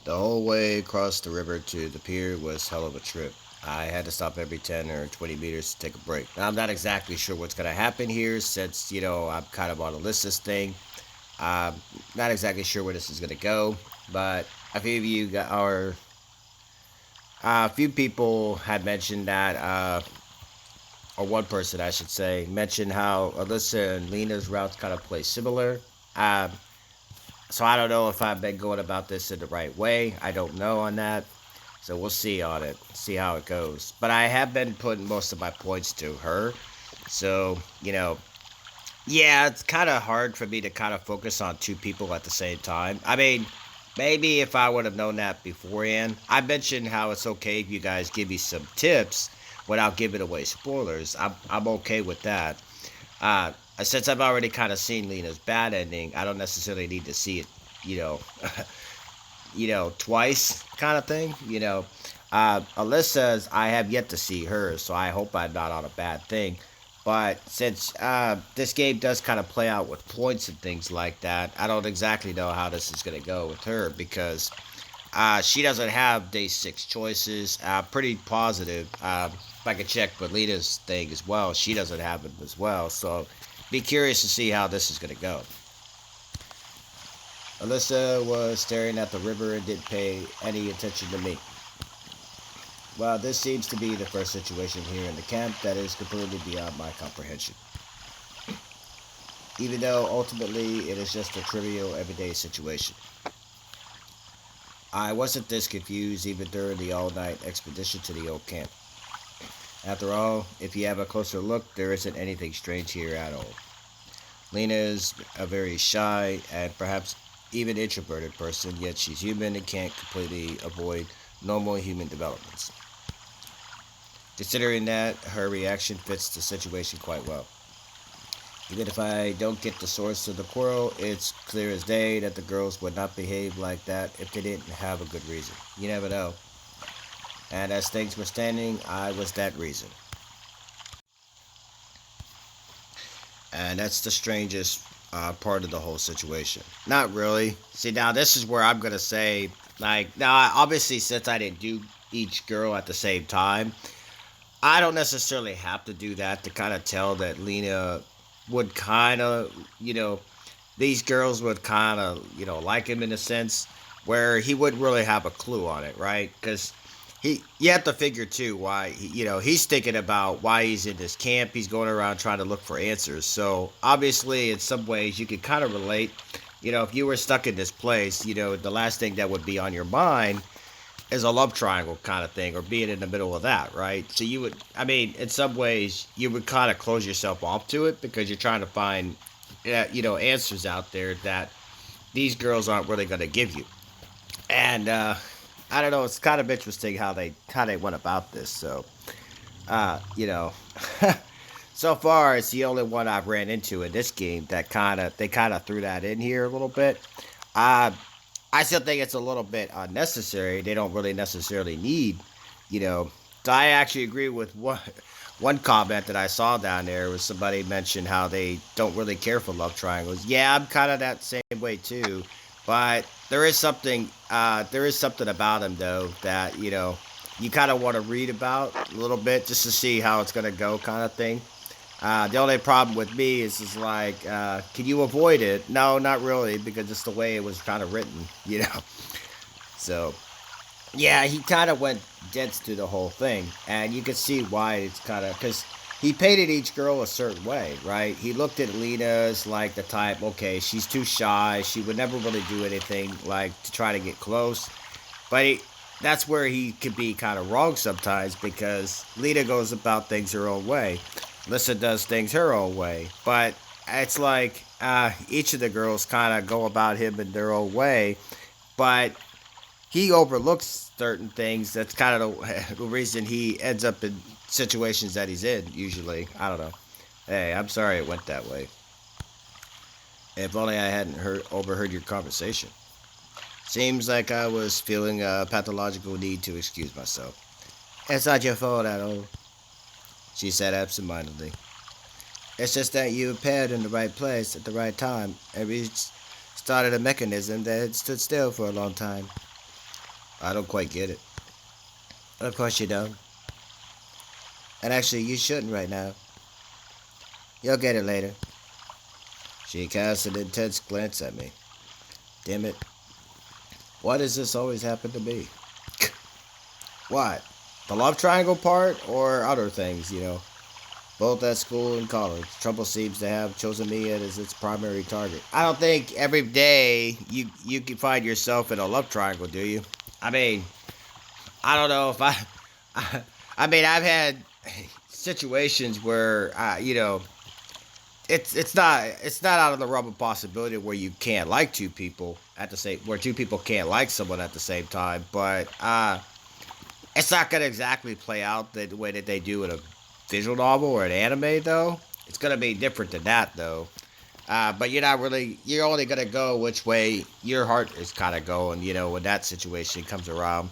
The whole way across the river to the pier was hell of a trip. I had to stop every 10 or 20 meters to take a break. Now, I'm not exactly sure what's going to happen here since, I'm kind of on Alisa's thing. I'm not exactly sure where this is going to go, but a few of you got, or a few people had mentioned that, or one person, I should say, mentioned how Alyssa and Lena's routes kind of play similar. Um, so I don't know if I've been going about this in the right way. I don't know on that. So we'll see on it, see how it goes. But I have been putting most of my points to her. So, yeah, it's kind of hard for me to kind of focus on two people at the same time. I mean, maybe if I would have known that beforehand. I mentioned how it's okay if you guys give me some tips without giving away spoilers. I'm okay with that. Since I've already kind of seen Lena's bad ending, I don't necessarily need to see it, you know, twice kind of thing. Alyssa's, I have yet to see her, so I hope I'm not on a bad thing. But since this game does kind of play out with points and things like that, I don't exactly know how this is going to go with her because she doesn't have day six choices. Pretty positive. If I could check Belita's thing as well, she doesn't have them as well. So be curious to see how this is going to go. Alyssa was staring at the river and didn't pay any attention to me. Well, this seems to be the first situation here in the camp that is completely beyond my comprehension. Even though ultimately it is just a trivial everyday situation. I wasn't this confused even during the all night expedition to the old camp. After all, if you have a closer look, there isn't anything strange here at all. Lena is a very shy and perhaps even introverted person, yet she's human and can't completely avoid normal human developments. Considering that, her reaction fits the situation quite well. Even if I don't get the source of the quarrel, it's clear as day that the girls would not behave like that if they didn't have a good reason. You never know. And as things were standing, I was that reason. And that's the strangest part of the whole situation. Not really. See, now this is where I'm going to say, like, now obviously, since I didn't do each girl at the same time, I don't necessarily have to do that to kind of tell that Lena would kind of, these girls would kind of, like him in a sense where he wouldn't really have a clue on it, right? Because you have to figure too why, he's thinking about why he's in this camp. He's going around trying to look for answers. So obviously, in some ways, you could kind of relate. If you were stuck in this place, the last thing that would be on your mind is a love triangle kind of thing or being in the middle of that, right? So you would, I mean, in some ways, you would kind of close yourself off to it because you're trying to find, answers out there that these girls aren't really going to give you. And I don't know, it's kind of interesting how they went about this. So, uh, you know, so far it's the only one I've ran into in this game that they kind of threw that in here a little bit. Uh, I still think it's a little bit unnecessary. They don't really necessarily need, you know. So I actually agree with one comment that I saw down there was somebody mentioned how they don't really care for love triangles. Yeah, I'm kind of that same way too, but there is something about them though that you kind of want to read about a little bit just to see how it's gonna go, kind of thing. The only problem with me is like, can you avoid it? No, not really, because it's the way it was kind of written. So, yeah, he kind of went dense through the whole thing, and you can see why it's kind of because he painted each girl a certain way, right? He looked at Lena as like the type, okay, she's too shy, she would never really do anything like to try to get close, but that's where he could be kind of wrong sometimes because Lena goes about things her own way. Lissa does things her own way. But it's like each of the girls kind of go about him in their own way. But he overlooks certain things. That's kind of the reason he ends up in situations that he's in, usually. I don't know. Hey, I'm sorry it went that way. If only I hadn't overheard your conversation. Seems like I was feeling a pathological need to excuse myself. It's not your fault at all, she said absentmindedly. It's just that you appeared in the right place at the right time and we started a mechanism that had stood still for a long time. I don't quite get it. Of course you don't. And actually, you shouldn't right now. You'll get it later. She cast an intense glance at me. Damn it. Why does this always happen to me? What? The love triangle part or other things? Both at school and college. Trouble seems to have chosen me as its primary target. I don't think every day you can find yourself in a love triangle, do you? I mean, I don't know if I mean, I've had situations where it's not out of the realm of possibility where you can't like two people at the same where two people can't like someone at the same time, but it's not gonna exactly play out the way that they do in a visual novel or an anime, though. It's gonna be different than that, though. But you're only gonna go which way your heart is kind of going, when that situation comes around.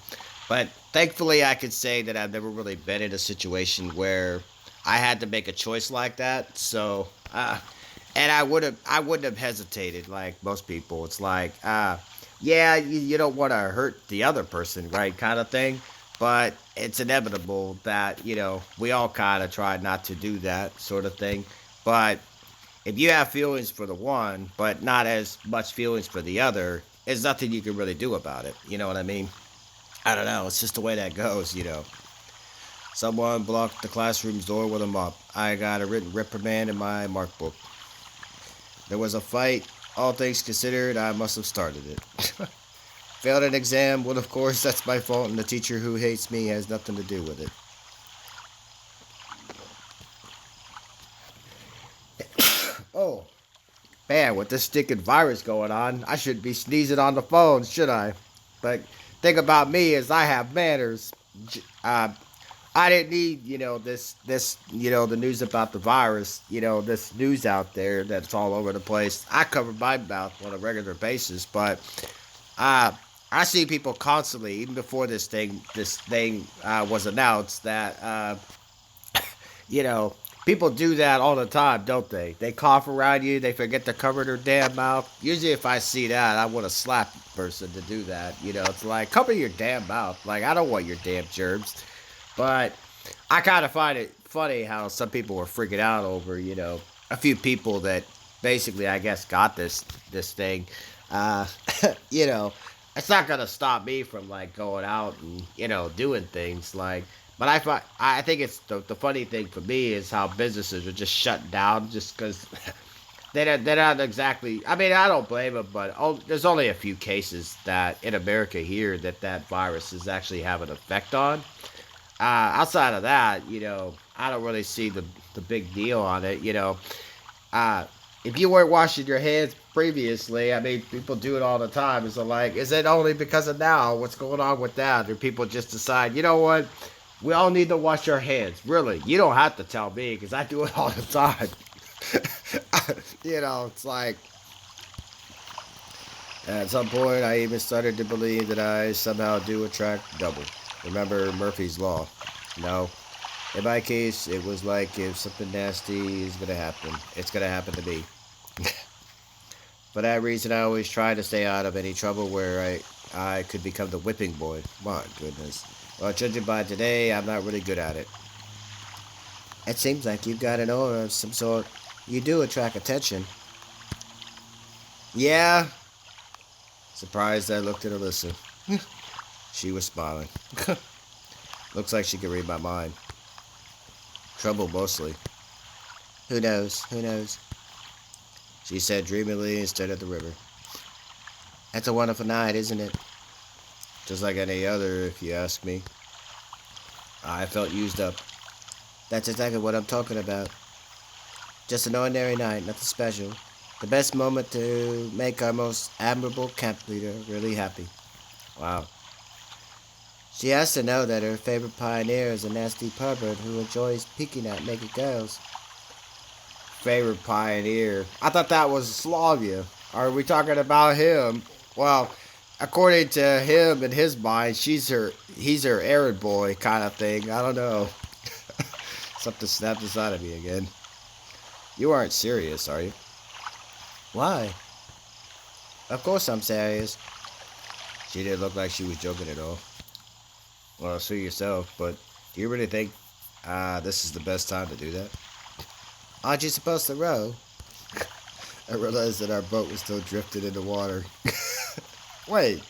But thankfully, I could say that I've never really been in a situation where I had to make a choice like that. So, and I wouldn't have hesitated like most people. It's like, yeah, you don't want to hurt the other person, right, kind of thing. But it's inevitable that we all kind of try not to do that sort of thing. But if you have feelings for the one, but not as much feelings for the other, there's nothing you can really do about it. You know what I mean? I don't know. It's just the way that goes. Someone blocked the classroom's door with a mop. I got a written reprimand in my mark book. There was a fight. All things considered, I must have started it. Failed an exam. Well, of course, that's my fault, and the teacher who hates me has nothing to do with it. Oh, man, with this stinking virus going on, I shouldn't be sneezing on the phone, should I? But thing about me is I have manners. I didn't need, the news about the virus, this news out there that's all over the place. I cover my mouth on a regular basis, but uh, I see people constantly, even before this thing was announced, that you know, people do that all the time, don't they? They cough around you, they forget to cover their damn mouth. Usually, if I see that, I want to slap the person to do that. It's like, cover your damn mouth. Like, I don't want your damn germs. But I kind of find it funny how some people were freaking out over, a few people that basically, I guess, got this thing. Uh, you know, it's not gonna stop me from like going out and doing things like. But I think it's the funny thing for me is how businesses are just shutting down just because they're not exactly. I mean, I don't blame them, but there's only a few cases that in America here that virus is actually having an effect on. Outside of that, I don't really see the big deal on it. Uh, if you weren't washing your hands previously, I mean, people do it all the time. It's like, is it only because of now? What's going on with that? Or people just decide, you know what? We all need to wash our hands. Really, you don't have to tell me because I do it all the time. It's like at some point I even started to believe that I somehow do attract double. Remember Murphy's Law? No. In my case, it was like if something nasty is gonna happen, it's gonna happen to me. For that reason, I always try to stay out of any trouble where I could become the whipping boy. My goodness. Well, judging by today, I'm not really good at it. It seems like you've got an aura of some sort. You do attract attention. Yeah. Surprised I looked at Alisa. She was smiling. Looks like she could read my mind. Trouble mostly. Who knows? Who knows? She said dreamily and stared at the river. That's a wonderful night, isn't it? Just like any other, if you ask me. I felt used up. That's exactly what I'm talking about. Just an ordinary night, nothing special. The best moment to make our most admirable camp leader really happy. Wow. She has to know that her favorite pioneer is a nasty pervert who enjoys peeking at naked girls. Favorite pioneer? I thought that was Slavia. Are we talking about him? Well, according to him in his mind, he's her errand boy kind of thing. I don't know. Something snapped inside of me again. You aren't serious, are you? Why? Of course I'm serious. She didn't look like she was joking at all. Well, sue yourself, but do you really think this is the best time to do that? Aren't you supposed to row? I realized that our boat was still drifting in the water. Wait,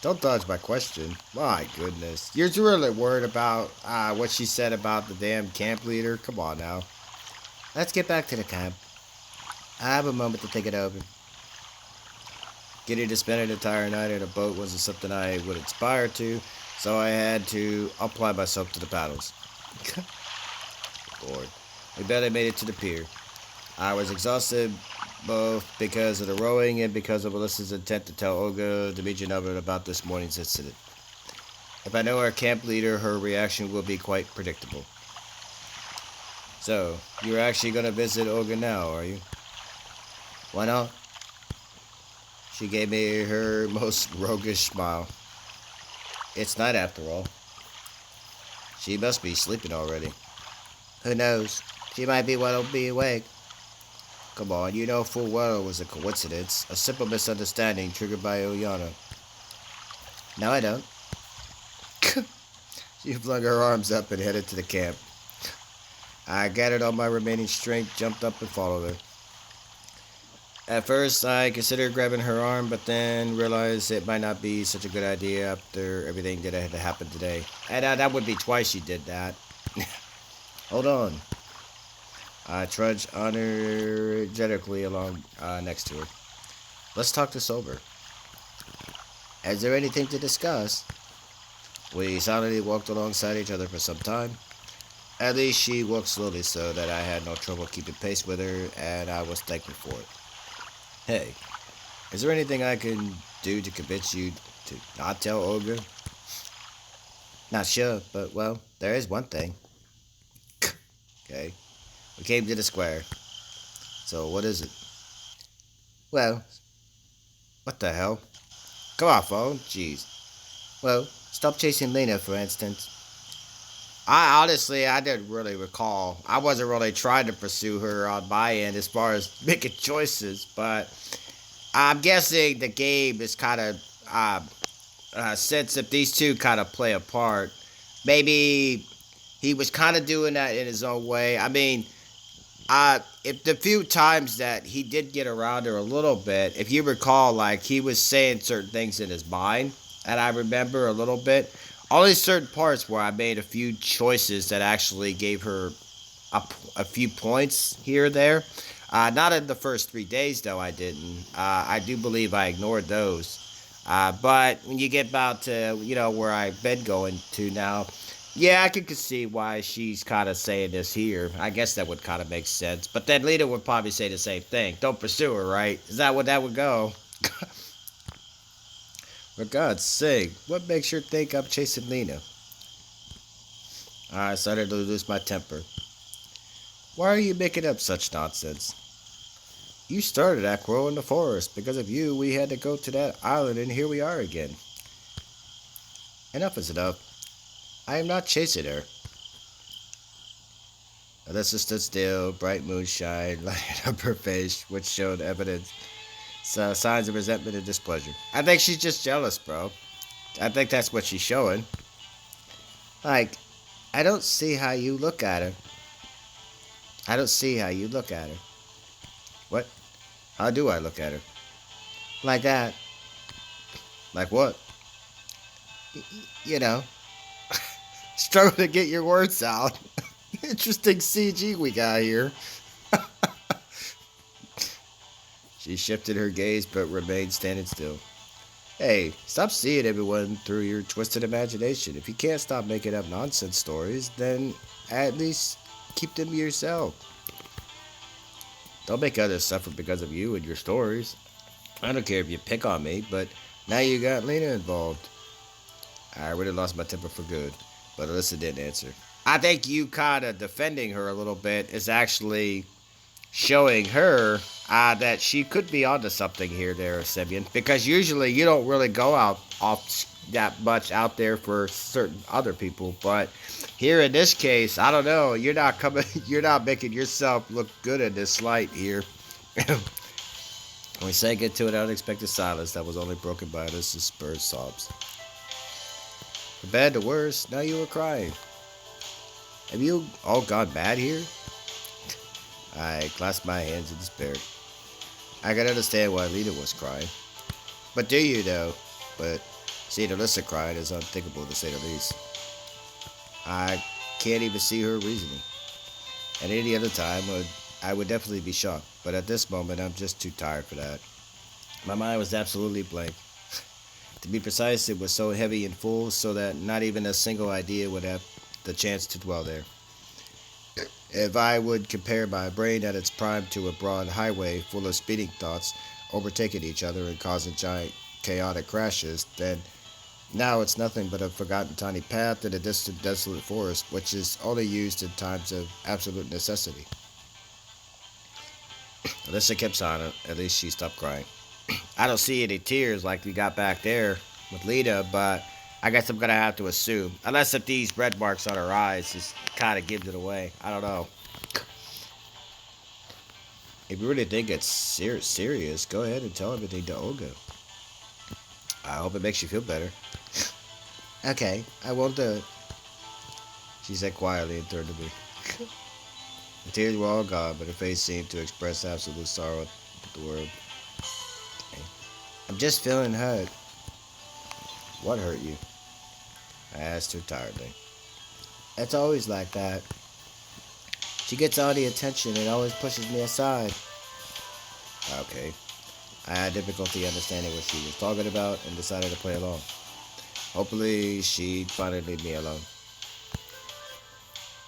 don't dodge my question. My goodness. You're really worried about what she said about the damn camp leader? Come on now. Let's get back to the camp. I have a moment to think it over. Getting to spend an entire night in a boat wasn't something I would aspire to, so I had to apply myself to the paddles. Lord. We barely made it to the pier. I was exhausted both because of the rowing and because of Alyssa's intent to tell Olga Dmitrievna about this morning's incident. If I know our camp leader, her reaction will be quite predictable. So, you're actually going to visit Olga now, are you? Why not? She gave me her most roguish smile. It's night after all. She must be sleeping already. Who knows? She might be what'll be awake. Come on, you know full well it was a coincidence. A simple misunderstanding triggered by Ilyana. No, I don't. She flung her arms up and headed to the camp. I gathered all my remaining strength, jumped up, and followed her. At first, I considered grabbing her arm, but then realized it might not be such a good idea after everything that had happened today. And that would be twice she did that. Hold on. I trudged energetically along next to her. Let's talk this over. Is there anything to discuss? We silently walked alongside each other for some time. At least she walked slowly so that I had no trouble keeping pace with her, and I was thankful for it. Hey, is there anything I can do to convince you to not tell Olga? Not sure, but well, there is one thing. Okay, we came to the square. So what is it? Well, what the hell? Come on, phone. Jeez. Well, stop chasing Lena, for instance. I didn't really recall. I wasn't really trying to pursue her on my end as far as making choices, but I'm guessing the game is kind of since if these two kind of play a part, maybe he was kind of doing that in his own way. I mean, if the few times that he did get around her a little bit, if you recall, like he was saying certain things in his mind, and I remember a little bit. Only certain parts where I made a few choices that actually gave her a few points here or there. Not in the first 3 days, though, I didn't. I do believe I ignored those. But when you get about to, where I've been going to now, yeah, I can see why she's kind of saying this here. I guess that would kind of make sense. But then Lita would probably say the same thing. Don't pursue her, right? Is that what that would go? For God's sake, what makes you think I'm chasing Lena? I started to lose my temper. Why are you making up such nonsense? You started that quarrel in the forest. Because of you, we had to go to that island, and here we are again. Enough is enough. I am not chasing her. Alyssa stood still, bright moonshine lighting up her face, which showed evidence. Signs of resentment and displeasure. I think she's just jealous, bro. I think that's what she's showing. Like, I don't see how you look at her. I don't see how you look at her. What? How do I look at her? Like that. Like what? You know. Struggle to get your words out. Interesting CG we got here. She shifted her gaze but remained standing still. Hey, stop seeing everyone through your twisted imagination. If you can't stop making up nonsense stories, then at least keep them to yourself. Don't make others suffer because of you and your stories. I don't care if you pick on me, but now you got Lena involved. I really lost my temper for good, but Alyssa didn't answer. I think you kind of defending her a little bit is actually showing her that she could be onto something here, there, Simeon. Because usually you don't really go out off that much out there for certain other people, but here in this case, I don't know. You're not making yourself look good in this light here. We sank into an unexpected silence that was only broken by Alyssa's bird sobs. From bad to worse, now you were crying. Have you all gone mad here? I clasped my hands in despair. I could understand why Lita was crying. But do you, though? But seeing Alyssa crying is unthinkable, to say the least. I can't even see her reasoning. At any other time, I would definitely be shocked. But at this moment, I'm just too tired for that. My mind was absolutely blank. To be precise, it was so heavy and full so that not even a single idea would have the chance to dwell there. If I would compare my brain at its prime to a broad highway full of speeding thoughts overtaking each other and causing giant chaotic crashes, then now it's nothing but a forgotten tiny path in a distant desolate forest which is only used in times of absolute necessity. Alyssa kept silent. At least she stopped crying. I don't see any tears like we got back there with Lita, but I guess I'm gonna have to assume, unless if these red marks on her eyes just kind of gives it away. I don't know. If you really think it's serious, go ahead and tell everything to Olga. I hope it makes you feel better. Okay, I won't do it, she said quietly and turned to me. The tears were all gone, but her face seemed to express absolute sorrow at the world. Okay. I'm just feeling hurt. What hurt you? I asked her tiredly. It's always like that. She gets all the attention and always pushes me aside. Okay. I had difficulty understanding what she was talking about and decided to play along. Hopefully, she'd finally leave me alone.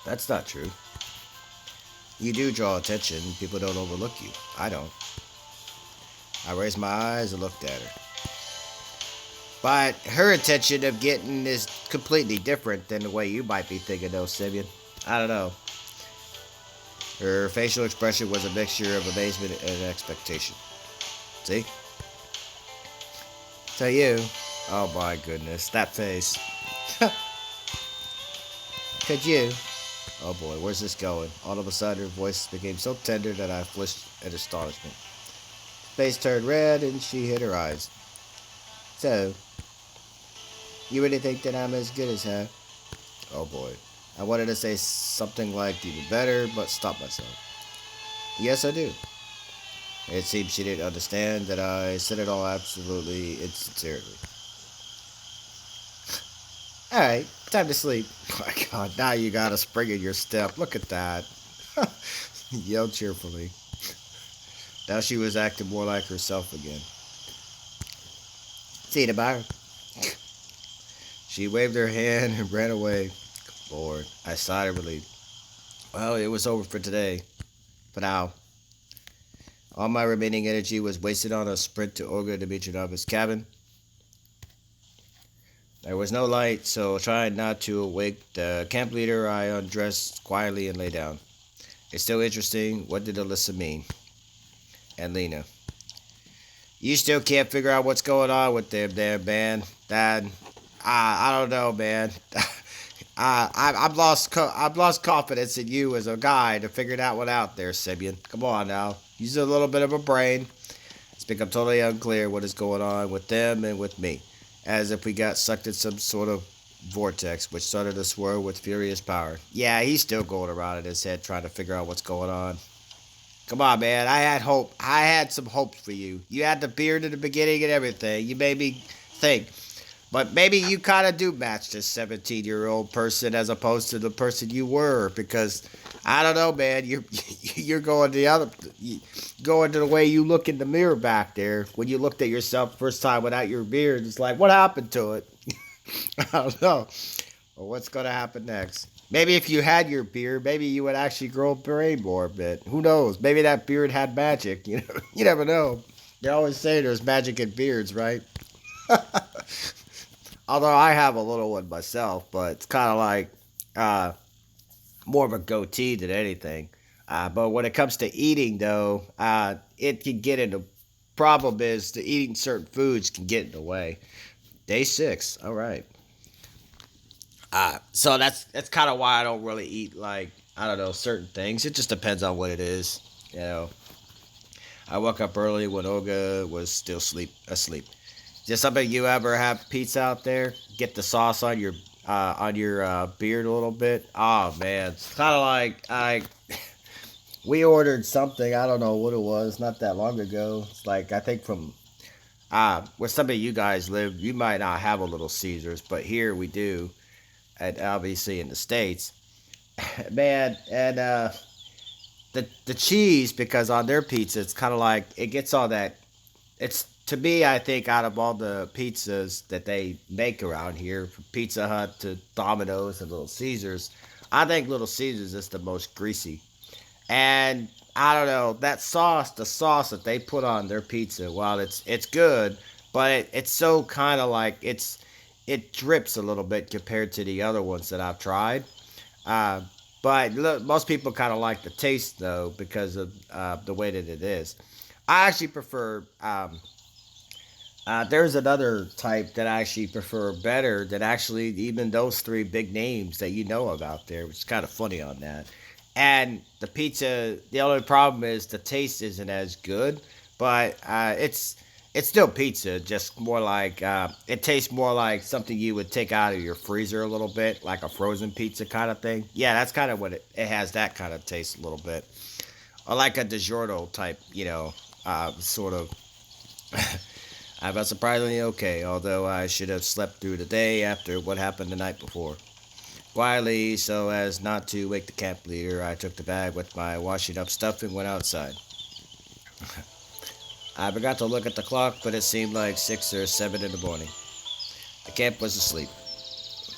That's not true. You do draw attention. People don't overlook you. I don't. I raised my eyes and looked at her. But her intention of getting is completely different than the way you might be thinking, though, Simeon. I don't know. Her facial expression was a mixture of amazement and expectation. See? To you. Oh my goodness, that face. Could you? Oh boy, where's this going? All of a sudden, her voice became so tender that I flinched in astonishment. Face turned red and she hid her eyes. So, you really think that I'm as good as her? Oh boy. I wanted to say something like even better, but stopped myself. Yes, I do. It seemed she didn't understand that I said it all absolutely insincerely. Alright, time to sleep. Oh my god, now you got a spring in your step. Look at that. Yelled cheerfully. Now she was acting more like herself again. See you tomorrow. She waved her hand and ran away. Lord, I sighed in relief. Well, it was over for today. For now. All my remaining energy was wasted on a sprint to Olga Dmitrievna's cabin. There was no light, so trying not to awake the camp leader, I undressed quietly and lay down. It's still interesting. What did Alyssa mean? And Lena. You still can't figure out what's going on with them there, man. Dad, I don't know, man. I've lost confidence in you as a guy to figure that one out there, Simeon. Come on now. Use a little bit of a brain. It's become totally unclear what is going on with them and with me. As if we got sucked in some sort of vortex which started to swirl with furious power. Yeah, he's still going around in his head trying to figure out what's going on. Come on, man. I had hope. I had some hopes for you. You had the beard in the beginning and everything. You made me think. But maybe you kind of do match this 17-year-old person as opposed to the person you were, because I don't know, man. You're going going to the way you look in the mirror back there when you looked at yourself first time without your beard. It's like, what happened to it? I don't know. Well, what's gonna happen next? Maybe if you had your beard, maybe you would actually grow a brain more a bit. Who knows? Maybe that beard had magic. You know, you never know. They always say there's magic in beards, right? Although I have a little one myself, but it's kind of like uh, more of a goatee than anything. But when it comes to eating, though, it can get into. Problem is, the eating certain foods can get in the way. Day 6, all right. So that's kind of why I don't really eat like I don't know certain things. It just depends on what it is, you know. I woke up early when Olga was still asleep. Just something you ever have pizza out there? Get the sauce on your beard a little bit. Oh man, it's kind of like I we ordered something. I don't know what it was. Not that long ago. It's like I think from where some of you guys live, you might not have a Little Caesars, but here we do, and obviously in the states, man. And the cheese because on their pizza, it's kind of like it gets all that. It's to me, I think out of all the pizzas that they make around here, from Pizza Hut to Domino's and Little Caesars, I think Little Caesars is the most greasy. And I don't know that sauce, the sauce that they put on their pizza. While it's good, but it's so kind of like it drips a little bit compared to the other ones that I've tried. Uh, but look, most people kind of like the taste though because of the way that it is. I actually prefer. There's another type that I actually prefer better than actually even those three big names that you know of out there, which is kind of funny on that. And the pizza, the only problem is the taste isn't as good, but it's still pizza, just more like it tastes more like something you would take out of your freezer a little bit, like a frozen pizza kind of thing. Yeah, that's kind of what it has that kind of taste a little bit, or like a DiGiorno type, sort of. I felt surprisingly okay, although I should have slept through the day after what happened the night before. Quietly, so as not to wake the camp leader, I took the bag with my washing up stuff and went outside. I forgot to look at the clock, but it seemed like 6 or 7 in the morning. The camp was asleep.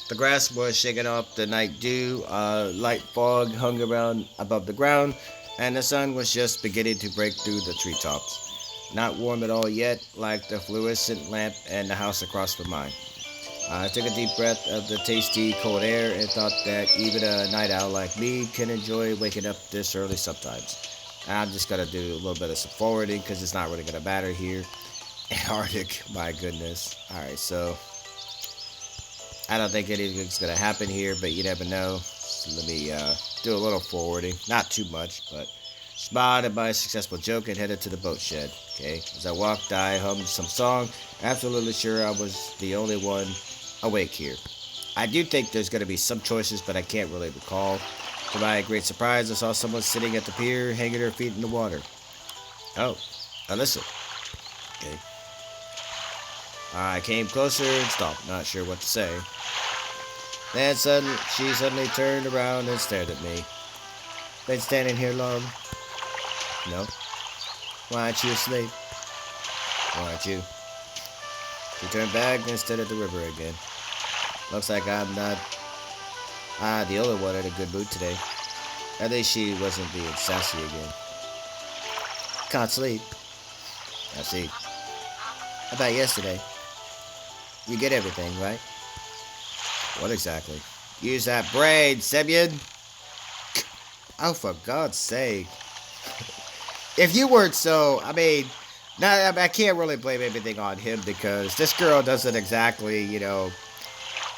The grass was shaking off the night dew, a light fog hung around above the ground, and the sun was just beginning to break through the treetops. Not warm at all yet, like the fluorescent lamp in the house across from mine. I took a deep breath of the tasty cold air and thought that even a night owl like me can enjoy waking up this early sometimes. I'm just gonna do a little bit of some forwarding because it's not really gonna matter here. Antarctic, my goodness. Alright, so I don't think anything's gonna happen here, but you never know. So let me do a little forwarding. Not too much, but smiled at my successful joke and headed to the boat shed. Okay, as I walked, I hummed some song, absolutely sure I was the only one awake here. I do think there's going to be some choices, but I can't really recall. To my great surprise, I saw someone sitting at the pier, hanging her feet in the water. Oh, Alisa. Okay. I came closer and stopped, not sure what to say. Then she suddenly turned around and stared at me. Been standing here long? No. Why aren't you asleep? Why aren't you? She turned back and stared at the river again. Looks like I'm not the only one in a good mood today. At least she wasn't being sassy again. Can't sleep. I see. How about yesterday? You get everything, right? What exactly? Use that brain, Semyon! Oh, for God's sake. If you weren't so, I mean, now I can't really blame everything on him because this girl doesn't exactly,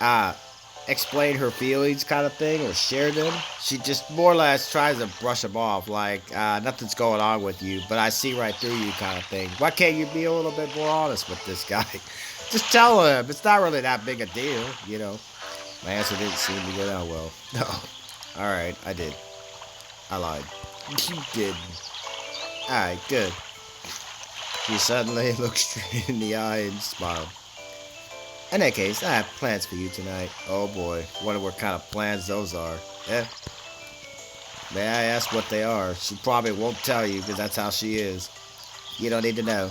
uh, explain her feelings kind of thing or share them. She just more or less tries to brush them off like nothing's going on with you, but I see right through you kind of thing. Why can't you be a little bit more honest with this guy? Just tell him. It's not really that big a deal. My answer didn't seem to go down well. No. Alright, I did. I lied. You did. Alright, good. She suddenly looked straight in the eye and smiled. In that case, I have plans for you tonight. Oh boy, wonder what kind of plans those are. Eh? May I ask what they are? She probably won't tell you because that's how she is. You don't need to know.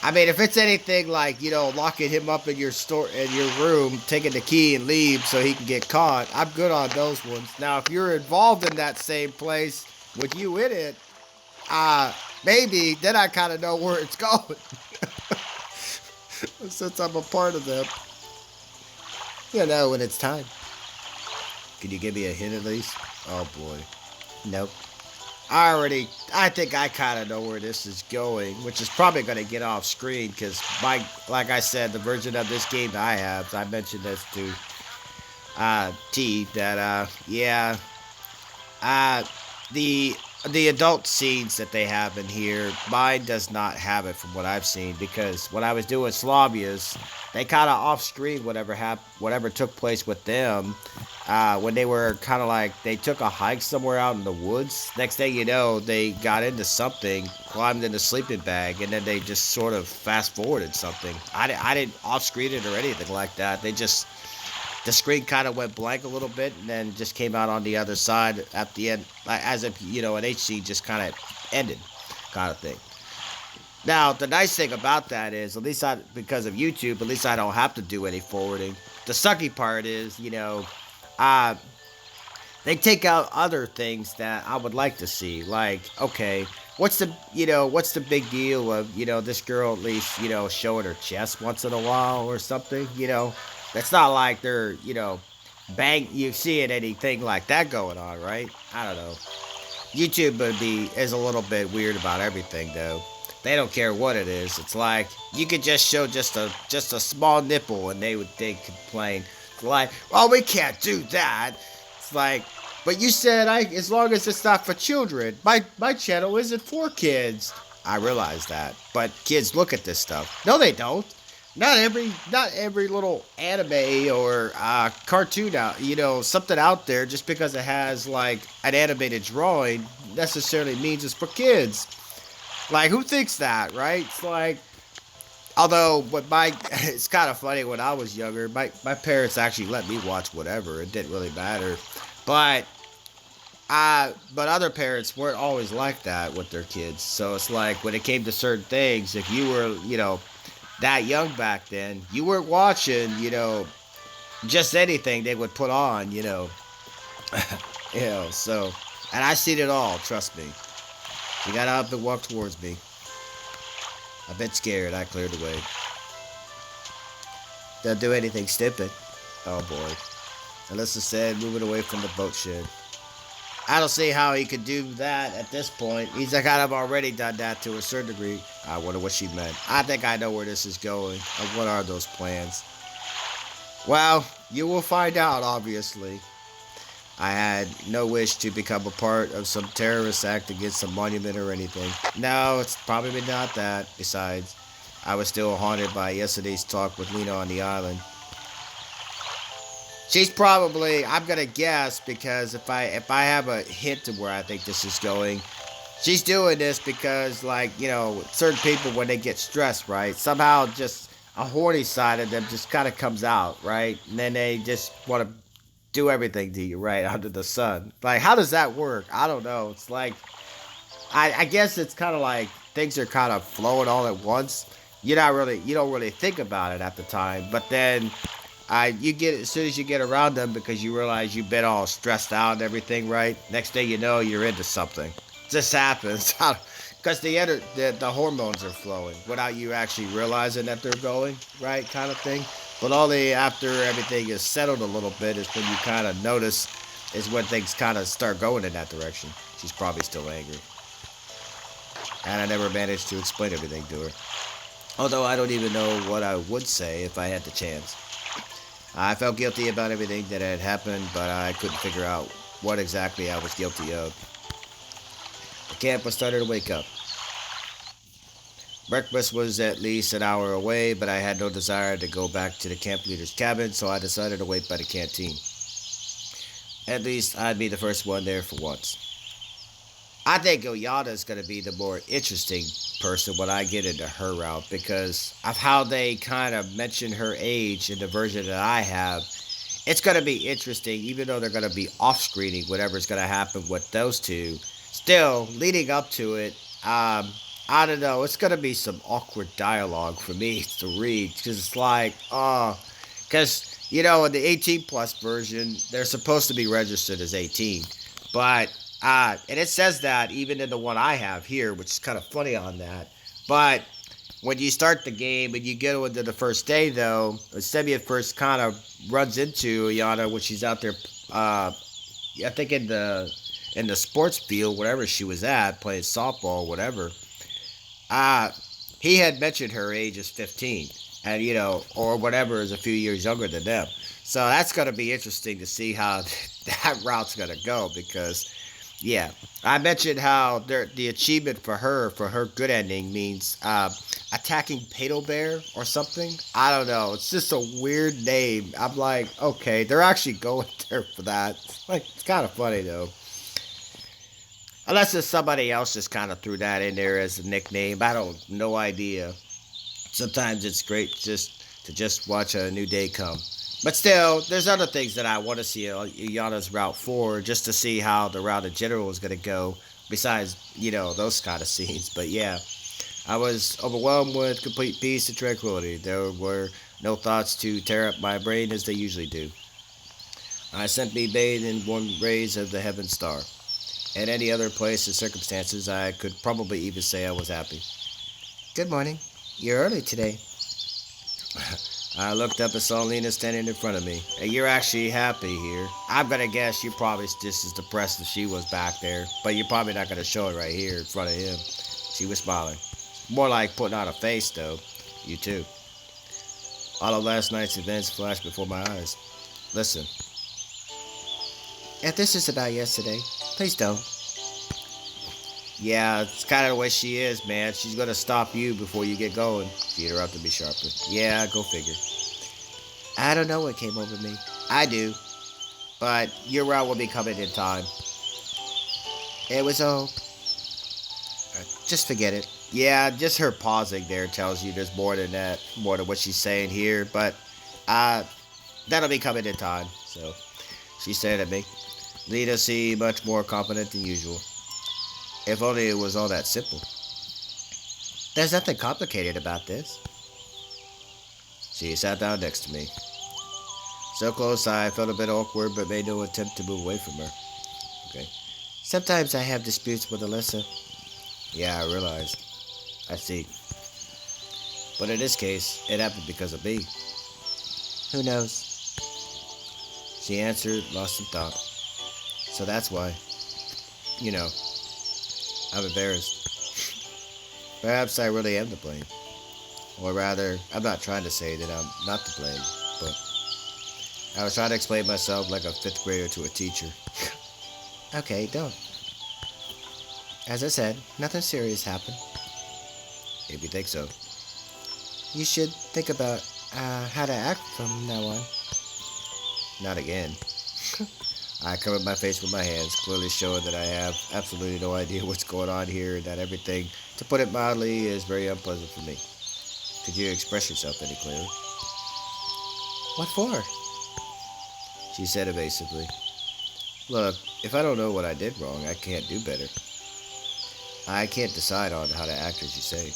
I mean, if it's anything like, locking him up in in your room, taking the key and leave so he can get caught, I'm good on those ones. Now, if you're involved in that same place with you in it, maybe, then I kind of know where it's going. Since I'm a part of them. When it's time. Can you give me a hint at least? Oh boy. Nope. I think I kind of know where this is going, which is probably going to get off screen because like I said, the version of this game that I have, I mentioned this to T, that, the the adult scenes that they have in here, mine does not have it from what I've seen, because when I was doing Slavia's, they kind of off screen whatever took place with them. When they were kind of like they took a hike somewhere out in the woods. Next thing you know, they got into something, climbed in a sleeping bag, and then they just sort of fast forwarded something. I didn't off screen it or anything like that. They just the screen kind of went blank a little bit and then just came out on the other side at the end, as if an HC just kind of ended, kind of thing. Now the nice thing about that is, at least because of YouTube, at least I don't have to do any forwarding. The sucky part is, uh, they take out other things that I would like to see. Like, okay, what's the big deal of, this girl at least, showing her chest once in a while or something, That's not like they're, bang, you see it, anything like that going on, right? I don't know. YouTube is a little bit weird about everything, though. They don't care what it is. It's like you could just show just a small nipple and they complain. It's like, well, we can't do that. It's like, but you said as long as it's not for children. My channel isn't for kids. I realize that, but kids look at this stuff. No, they don't. Not every little anime or cartoon out, something out there just because it has like an animated drawing necessarily means it's for kids. Like, who thinks that, right? It's like, although, it's kind of funny, when I was younger, my parents actually let me watch whatever. It didn't really matter. But, but other parents weren't always like that with their kids. So it's like, when it came to certain things, if you were, that young back then, you weren't watching, just anything they would put on, so, and I seen it all, trust me. You got up and walk towards me. A bit scared, I cleared the way. Don't do anything stupid. Oh boy. Alyssa said, moving away from the boat shed. I don't see how he could do that at this point. He's kind of already done that to a certain degree. I wonder what she meant. I think I know where this is going. And what are those plans? Well, you will find out, obviously. I had no wish to become a part of some terrorist act against a monument or anything. No, it's probably not that. Besides, I was still haunted by yesterday's talk with Lena on the island. She's probably, I'm gonna guess, because if I have a hint to where I think this is going, she's doing this because, like, certain people, when they get stressed, right, somehow just a horny side of them just kind of comes out, right, and then they just want to do everything to you, right, under the sun. Like, how does that work? I don't know. It's like, I guess it's kind of like things are kind of flowing all at once. You don't really think about it at the time, but then you get, as soon as you get around them, because you realize you've been all stressed out and everything, right? Next thing you know, you're into something. It just happens because the hormones are flowing without you actually realizing that they're going, right, kind of thing. But only after everything is settled a little bit is when you kind of notice, is when things kind of start going in that direction. She's probably still angry. And I never managed to explain everything to her. Although I don't even know what I would say if I had the chance. I felt guilty about everything that had happened, but I couldn't figure out what exactly I was guilty of. The camp was starting to wake up. Breakfast was at least an hour away, but I had no desire to go back to the camp leader's cabin, so I decided to wait by the canteen. At least I'd be the first one there for once. I think Oyada is going to be the more interesting person when I get into her route, because of how they kind of mention her age in the version that I have. It's going to be interesting, even though they're going to be off-screening whatever's going to happen with those two. Still, leading up to it, I don't know, it's going to be some awkward dialogue for me to read, because it's like, because, in the 18 plus version, they're supposed to be registered as 18, but, and it says that even in the one I have here, which is kind of funny on that, but when you start the game and you get into the first day, though, Semia first kind of runs into Yana when she's out there, I think in the sports field, whatever she was at, playing softball, whatever. He had mentioned her age is 15, and or whatever, is a few years younger than them. So that's going to be interesting to see how that route's going to go, because Yeah, I mentioned how the achievement for her good ending means attacking Pato Bear or something. I don't know. It's just a weird name. I'm like, okay, they're actually going there for that. Like, it's kind of funny though. Unless it's somebody else just kind of threw that in there as a nickname. I don't, no idea. Sometimes it's great just to just watch a new day come. But still, there's other things that I want to see Yana's Route 4 just to see how the route in general is going to go. Besides, those kind of scenes. But yeah, I was overwhelmed with complete peace and tranquility. There were no thoughts to tear up my brain as they usually do. I simply bathed in warm rays of the heaven star. At any other place and circumstances, I could probably even say I was happy. Good morning. You're early today. I looked up and saw Lena standing in front of me. And you're actually happy here. I'm gonna guess you're probably just as depressed as she was back there, but you're probably not gonna show it right here in front of him. She was smiling. More like putting on a face, though. You too. All of last night's events flashed before my eyes. Listen. If this is about yesterday, please don't. Yeah, it's kind of the way she is, man. She's gonna stop you before you get going. She interrupted me sharply. Yeah, go figure. I don't know what came over me. I do, but your route will be coming in time. It was all. Just forget it. Yeah, just her pausing there tells you there's more than that, more than what she's saying here. But uh, that'll be coming in time. So she stared at me. Lita seemed much more confident than usual. If only it was all that simple. There's nothing complicated about this. She sat down next to me. So close I felt a bit awkward but made no attempt to move away from her. Okay. Sometimes I have disputes with Alisa. Yeah, I realized. I see. But in this case, it happened because of me. Who knows? She answered, lost in thought. So that's why. You know, I'm embarrassed. Perhaps I really am to blame. Or rather, I'm not trying to say that I'm not to blame, but I was trying to explain myself like a fifth grader to a teacher. Okay, don't. As I said, nothing serious happened. If you think so. You should think about how to act from now on. Not again. I covered my face with my hands, clearly showing that I have absolutely no idea what's going on here and that everything, to put it mildly, is very unpleasant for me. Could you express yourself any clearer? What for? She said evasively. Look, if I don't know what I did wrong, I can't do better. I can't decide on how to act as you say.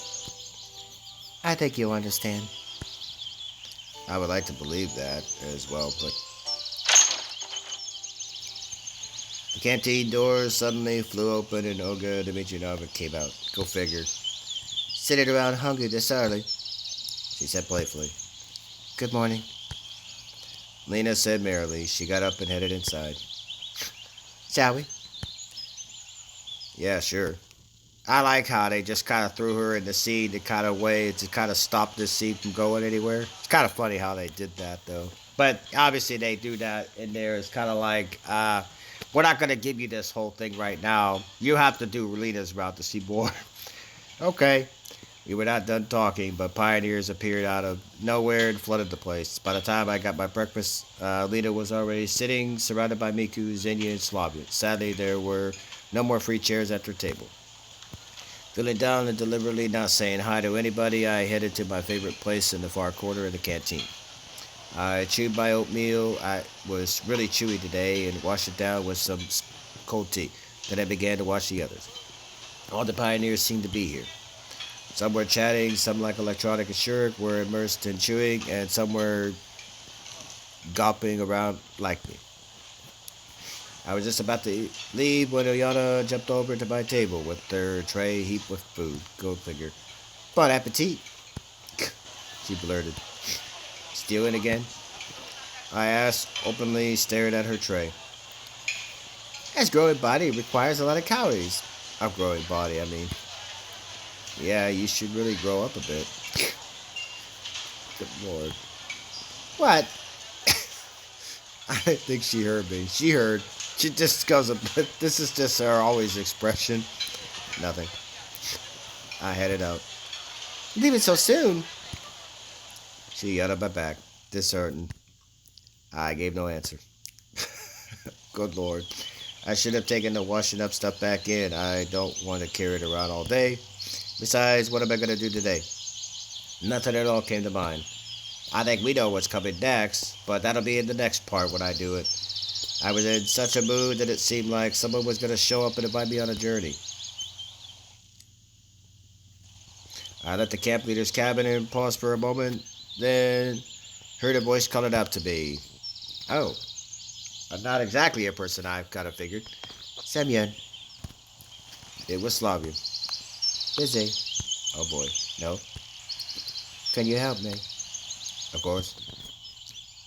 I think you'll understand. I would like to believe that as well, but the canteen doors suddenly flew open and Olga Dmitryevna came out. Go figure. Sitting around hungry this early, she said playfully. Good morning. Lena said merrily. She got up and headed inside. Shall we? Yeah, sure. I like how they just kind of threw her in the scene to kind of way to kind of stop this scene from going anywhere. It's kind of funny how they did that, though. But obviously they do that in there. It's kind of like, we're not going to give you this whole thing right now. You have to do Lena's route to see more. Okay. We were not done talking, but pioneers appeared out of nowhere and flooded the place. By the time I got my breakfast, Lena was already sitting, surrounded by Miku, Xenia, and Slavia. Sadly, there were no more free chairs at her table. Feeling down and deliberately not saying hi to anybody, I headed to my favorite place in the far corner of the canteen. I chewed my oatmeal. I was really chewy today and washed it down with some cold tea. Then I began to watch the others. All the pioneers seemed to be here. Some were chatting, some like Electronic and Shirk were immersed in chewing, and some were gawping around like me. I was just about to leave when Oyana jumped over to my table with her tray heaped with food. Go figure. Bon appetit, she blurted. Stealing again? I asked, openly stared at her tray. As growing body requires a lot of calories. A growing body, I mean. Yeah, you should really grow up a bit. Good lord. What? I think she heard me. She heard. She just goes, this is just her always expression. Nothing. I headed out. Leaving so soon? She yelled at my back, disheartened. I gave no answer. Good lord. I should have taken the washing up stuff back in. I don't want to carry it around all day. Besides, what am I going to do today? Nothing at all came to mind. I think we know what's coming next, but that'll be in the next part when I do it. I was in such a mood that it seemed like someone was going to show up and invite me on a journey. I left the camp leader's cabin and paused for a moment, then heard a voice calling out to me. Oh, I'm not exactly a person I've kind of figured. Semyon. It was Slavian. Busy. Oh boy, no. Can you help me? Of course.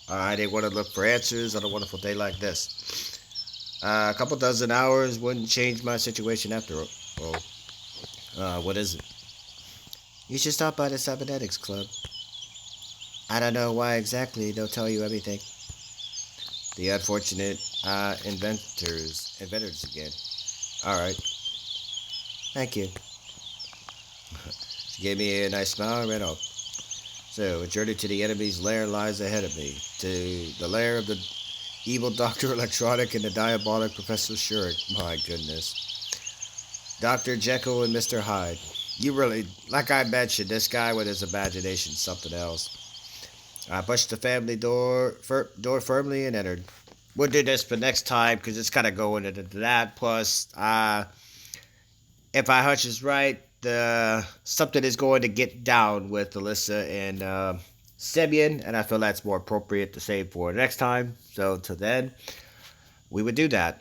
I didn't want to look for answers on a wonderful day like this. A couple dozen hours wouldn't change my situation after all. What is it? You should stop by the cybernetics club. I don't know why exactly they'll tell you everything. The unfortunate inventors again. All right, thank you. She gave me a nice smile and ran off. So, a journey to the enemy's lair lies ahead of me. To the lair of the evil Dr. Electronic and the diabolic Professor Shurik. My goodness. Dr. Jekyll and Mr. Hyde. You really, like I mentioned, this guy with his imagination something else. I pushed the family door firmly and entered. We'll do this for next time because it's kind of going into that. Plus, if my hunch is right, the something is going to get down with Alisa and Semyon, and I feel that's more appropriate to save for next time. So, till then, we would do that.